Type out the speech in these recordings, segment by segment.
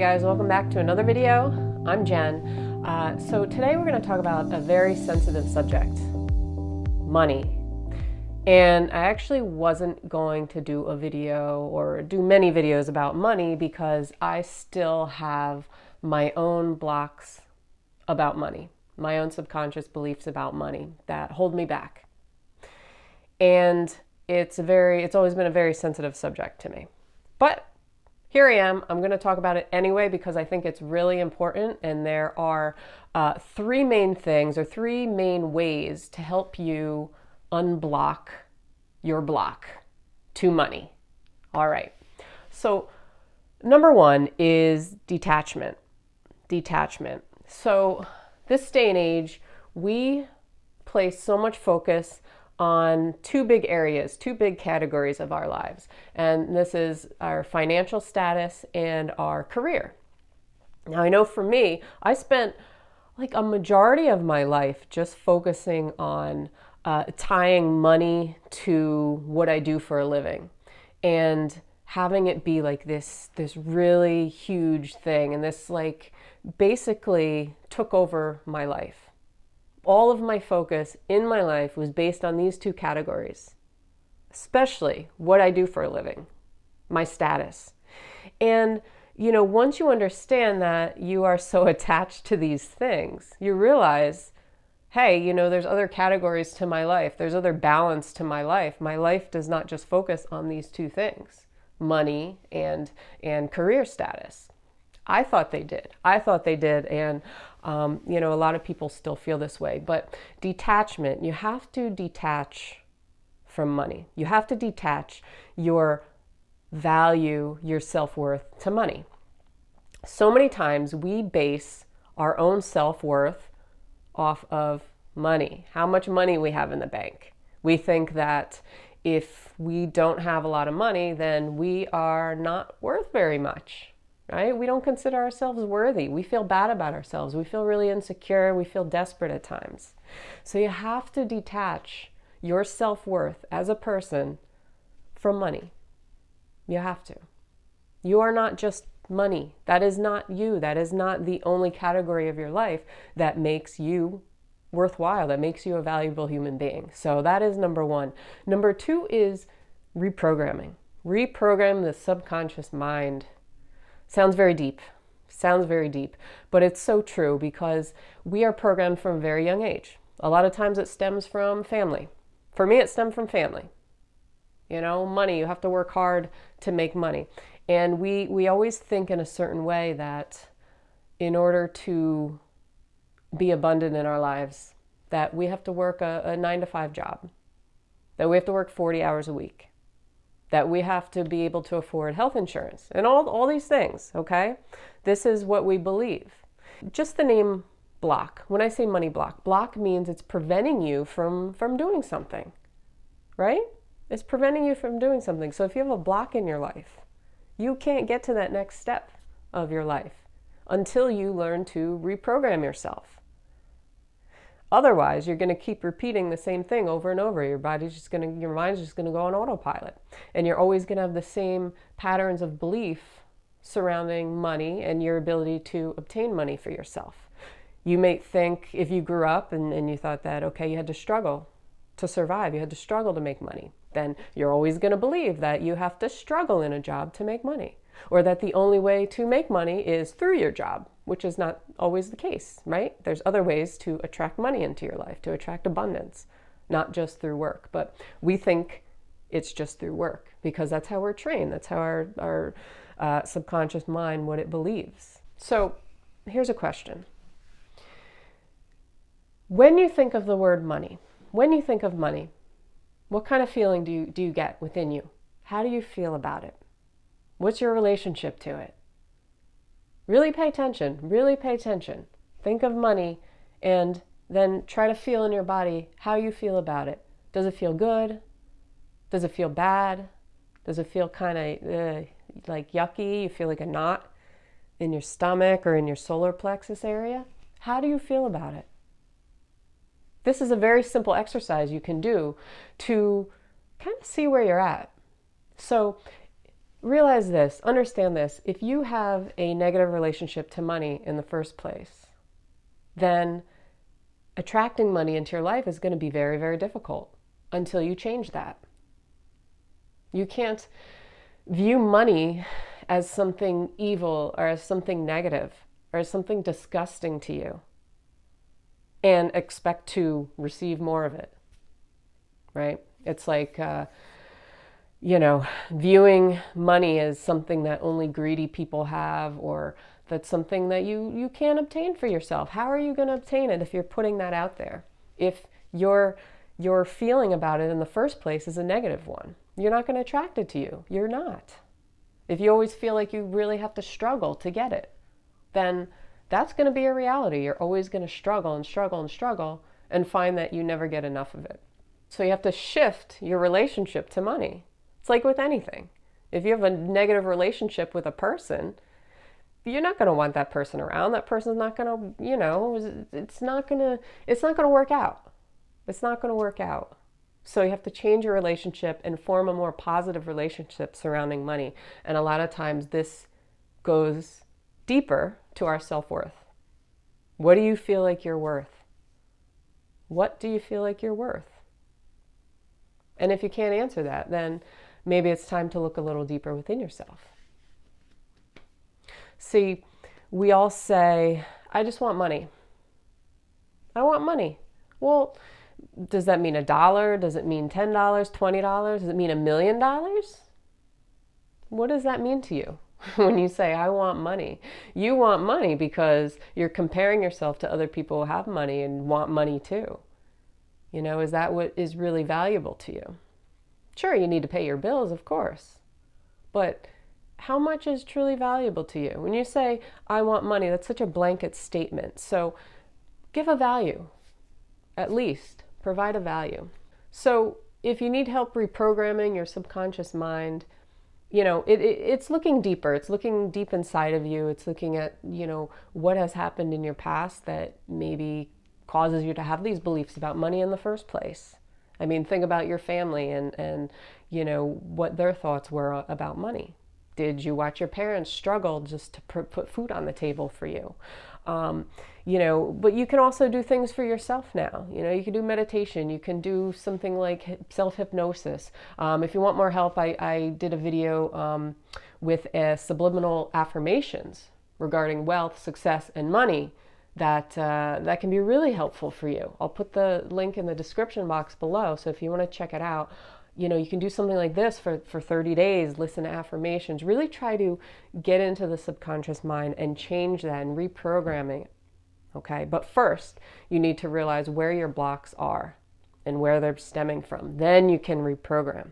guys, welcome back to another video. I'm Jen. So today we're going to talk about a very sensitive subject, money. And I actually wasn't going to do a video or do many videos about money because I still have my own blocks about money, my own subconscious beliefs about money that hold me back. And it's always been a very sensitive subject to me. But here I am. I'm going to talk about it anyway because I think it's really important, and there are three main things or three main ways to help you unblock your block to money. All right. So number one is detachment. Detachment. So this day and age, we place so much focus on two big areas, two big categories of our lives. And this is our financial status and our career. Now, I know for me, I spent like a majority of my life just focusing on tying money to what I do for a living and having it be like this really huge thing. And this like basically took over my life. All of my focus in my life was based on these two categories, especially what I do for a living, my status. And, once you understand that you are so attached to these things, you realize, hey, there's other categories to my life. There's other balance to my life. My life does not just focus on these two things, money and career status. I thought they did. And, a lot of people still feel this way. But detachment, you have to detach from money. You have to detach your value, your self-worth to money. So many times we base our own self-worth off of money, how much money we have in the bank. We think that if we don't have a lot of money, then we are not worth very much. Right? We don't consider ourselves worthy. We feel bad about ourselves. We feel really insecure. We feel desperate at times. So you have to detach your self-worth as a person from money. You have to. You are not just money. That is not you. That is not the only category of your life that makes you worthwhile, that makes you a valuable human being. So that is number one. Number two is reprogramming. Reprogram the subconscious mind. Sounds very deep, but it's so true because we are programmed from a very young age. A lot of times it stems from family. For me, it stemmed from family. Money, you have to work hard to make money. And we always think in a certain way that in order to be abundant in our lives, that we have to work a 9-to-5 job, that we have to work 40 hours a week, that we have to be able to afford health insurance and all these things, okay? This is what we believe. Just the name block. When I say money block means it's preventing you from doing something, right? It's preventing you from doing something. So if you have a block in your life, you can't get to that next step of your life until you learn to reprogram yourself. Otherwise, you're going to keep repeating the same thing over and over. Your mind's just going to go on autopilot. And you're always going to have the same patterns of belief surrounding money and your ability to obtain money for yourself. You may think if you grew up and you thought that, okay, you had to struggle to survive, you had to struggle to make money, then you're always going to believe that you have to struggle in a job to make money, or that the only way to make money is through your job, which is not always the case, right? There's other ways to attract money into your life, to attract abundance, not just through work. But we think it's just through work because that's how we're trained. That's how our subconscious mind, what it believes. So here's a question. When you think of the word money, what kind of feeling do you get within you? How do you feel about it? What's your relationship to it? Really pay attention. Think of money and then try to feel in your body how you feel about it. Does it feel good? Does it feel bad? Does it feel kind of like yucky? You feel like a knot in your stomach or in your solar plexus area? How do you feel about it? This is a very simple exercise you can do to kind of see where you're at. So realize this, understand this. If you have a negative relationship to money in the first place, then attracting money into your life is going to be very, very difficult until you change that. You can't view money as something evil or as something negative or as something disgusting to you and expect to receive more of it, right? It's like, viewing money as something that only greedy people have, or that's something that you can't obtain for yourself. How are you going to obtain it if you're putting that out there? If your feeling about it in the first place is a negative one, you're not going to attract it to you. You're not. If you always feel like you really have to struggle to get it, then that's going to be a reality. You're always going to struggle and struggle and struggle and find that you never get enough of it. So you have to shift your relationship to money. It's like with anything. If you have a negative relationship with a person, you're not going to want that person around. That person's not going to, it's not going to work out. It's not going to work out. So you have to change your relationship and form a more positive relationship surrounding money. And a lot of times this goes deeper to our self-worth. What do you feel like you're worth? What do you feel like you're worth? And if you can't answer that, then maybe it's time to look a little deeper within yourself. See, we all say, I just want money. I want money. Well, does that mean $1? Does it mean $10, $20? Does it mean $1 million? What does that mean to you when you say, I want money? You want money because you're comparing yourself to other people who have money and want money too. Is that what is really valuable to you? Sure, you need to pay your bills, of course. But how much is truly valuable to you? When you say, I want money, that's such a blanket statement. So give a value, at least. Provide a value. So if you need help reprogramming your subconscious mind, it's looking deeper. It's looking deep inside of you. It's looking at, what has happened in your past that maybe causes you to have these beliefs about money in the first place. I mean, think about your family and what their thoughts were about money. Did you watch your parents struggle just to put food on the table for you? But you can also do things for yourself now. You can do meditation. You can do something like self-hypnosis. If you want more help, I did a video with Subliminal Affirmations regarding wealth, success, and money that can be really helpful for you. I'll put the link in the description box below. So if you want to check it out, you can do something like this for 30 days, listen to affirmations, really try to get into the subconscious mind and change that and reprogramming it, okay? But first, you need to realize where your blocks are and where they're stemming from. Then you can reprogram.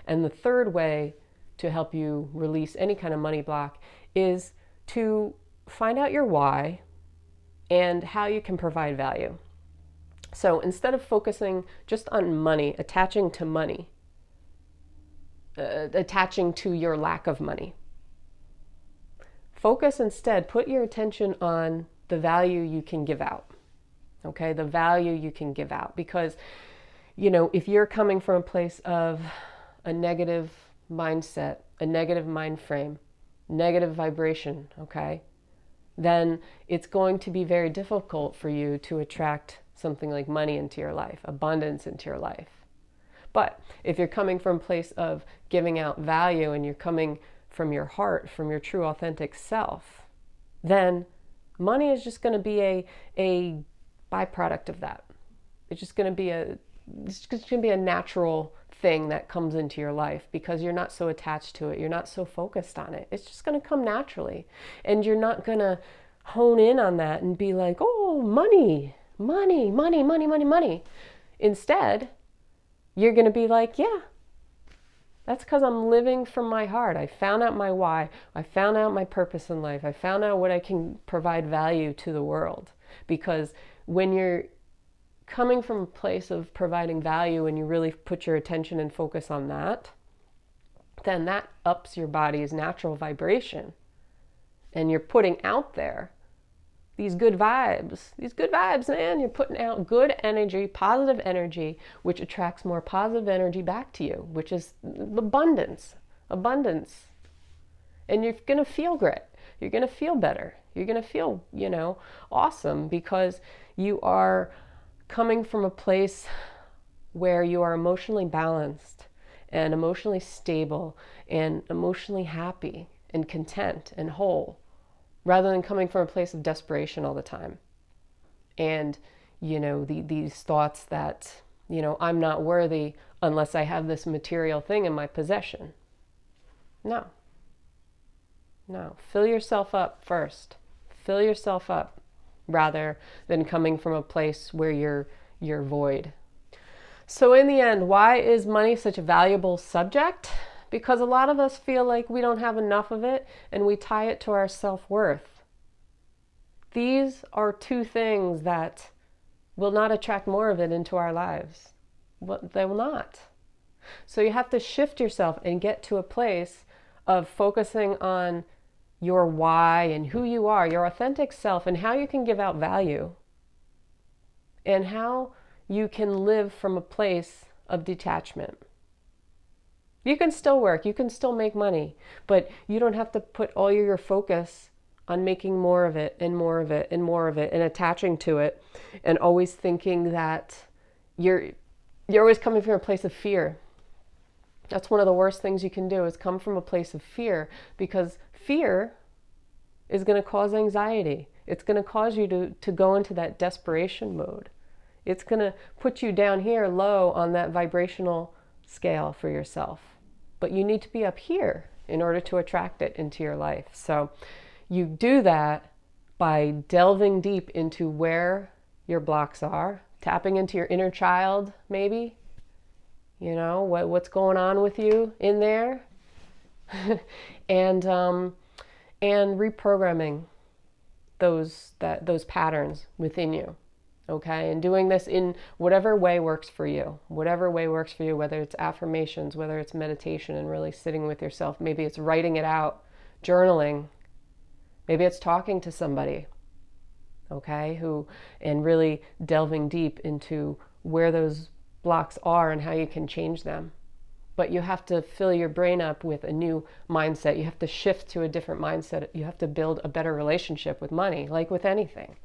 And the third way to help you release any kind of money block is to find out your why and how you can provide value. So instead of focusing just on money, attaching to money, attaching to your lack of money. Focus instead, put your attention on the value you can give out. Okay, the value you can give out. Because, if you're coming from a place of a negative mindset, a negative mind frame, negative vibration, okay, then it's going to be very difficult for you to attract something like money into your life, abundance into your life. But if you're coming from a place of giving out value and you're coming from your heart, from your true authentic self, then money is just going to be a byproduct of that. It's just going to be a natural thing that comes into your life because you're not so attached to it. You're not so focused on it. It's just going to come naturally. And you're not going to hone in on that and be like, oh, money, money, money, money, money, money. Instead, you're going to be like, yeah, that's because I'm living from my heart. I found out my why. I found out my purpose in life. I found out what I can provide value to the world. Because when you're coming from a place of providing value and you really put your attention and focus on that, then that ups your body's natural vibration. And you're putting out there these good vibes, man. You're putting out good energy, positive energy, which attracts more positive energy back to you, which is abundance. Abundance And you're going to feel great. You're going to feel better. You're going to feel, awesome, because you are coming from a place where you are emotionally balanced and emotionally stable and emotionally happy and content and whole, rather than coming from a place of desperation all the time. And, these thoughts that, I'm not worthy unless I have this material thing in my possession. No. Fill yourself up first. Fill yourself up rather than coming from a place where you're void. So in the end, why is money such a valuable subject? Because a lot of us feel like we don't have enough of it, and we tie it to our self-worth. These are two things that will not attract more of it into our lives. They will not. So you have to shift yourself and get to a place of focusing on your why and who you are, your authentic self, and how you can give out value, and how you can live from a place of detachment. You can still work, you can still make money, but you don't have to put all your focus on making more of it and more of it and more of it and attaching to it, and always thinking that you're always coming from a place of fear. That's one of the worst things you can do, is come from a place of fear, because fear is going to cause anxiety. It's going to cause you to go into that desperation mode. It's going to put you down here low on that vibrational scale for yourself. But you need to be up here in order to attract it into your life. So you do that by delving deep into where your blocks are, tapping into your inner child, maybe. What's going on with you in there, and reprogramming those patterns within you. Okay, and doing this in whatever way works for you. Whatever way works for you, whether it's affirmations, whether it's meditation and really sitting with yourself. Maybe it's writing it out, journaling. Maybe it's talking to somebody, okay, and really delving deep into where those blocks are and how you can change them. But you have to fill your brain up with a new mindset. You have to shift to a different mindset. You have to build a better relationship with money, like with anything.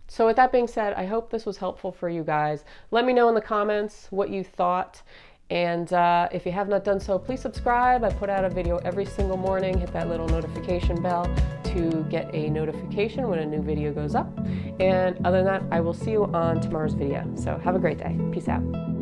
So with that being said, I hope this was helpful for you guys. Let me know in the comments what you thought. And if you have not done so, please subscribe. I put out a video every single morning. Hit that little notification bell to get a notification when a new video goes up. And other than that, I will see you on tomorrow's video. So have a great day. Peace out.